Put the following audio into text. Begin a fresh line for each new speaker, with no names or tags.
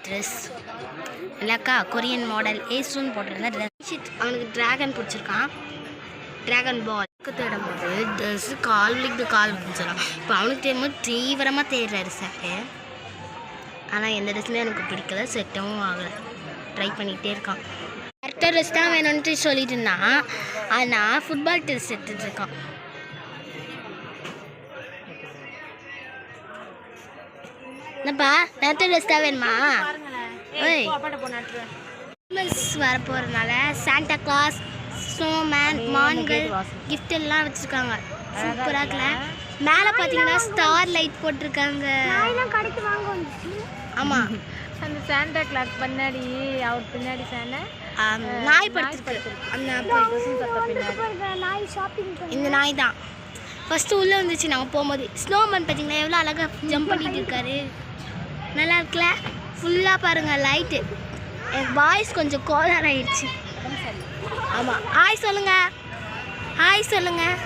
Dress இல்லைக்கா Korean model ஏசுன்னு போட்டிருந்தா dress. அவனுக்கு ட்ராகன் பிடிச்சிருக்கான், ட்ராகன் பால் தேடும் போது ட்ரெஸ்ஸு கால் பிடிச்சிடறான். இப்போ அவனுக்கு தேடும்போது தீவிரமாக தேடுறாரு செட்டு. ஆனால் எந்த ட்ரெஸ்ஸுமே எனக்கு பிடிக்கல, செட்டவும் ஆகலை. ட்ரை பண்ணிக்கிட்டே இருக்கான். கரெக்டாக ட்ரெஸ் தான் வேணும்ன்ட்டு சொல்லிட்டு இருந்தான், ஆனால் ஃபுட்பால் ட்ரெஸ் எடுத்துகிட்ருக்கான். என்னப்பா நேற்று ட்ரெஸ் தான் வேணுமா? வரப்போகிறதுனால சாண்டா கிளாஸ், ஸ்னோமேன், மான்கள் கிஃப்ட் எல்லாம் வச்சுருக்காங்க. சூப்பராக இருக்குல்ல? மேலே பார்த்தீங்கன்னா ஸ்டார் லைட் போட்டிருக்காங்க. ஆமாம்,
அந்த சாண்டா கிளாஸ் பின்னாடி அவர் பின்னாடி
நாய் படுத்துருக்கு. அந்த இந்த நாய் தான் ஃபஸ்ட்டு உள்ளே வந்துச்சு நாங்கள் போகும்போது. ஸ்னோமேன் பார்த்தீங்கன்னா எவ்வளோ அழகாக ஜம்ப் பண்ணிட்டு இருக்காரு, நல்லா இருக்குல்ல? ஃபுல்லாக பாருங்கள் லைட்டு. என் வாய்ஸ் கொஞ்சம் கோளாறு ஆயிடுச்சு. ஆமாம், ஹாய் சொல்லுங்கள், ஹாய் சொல்லுங்கள்.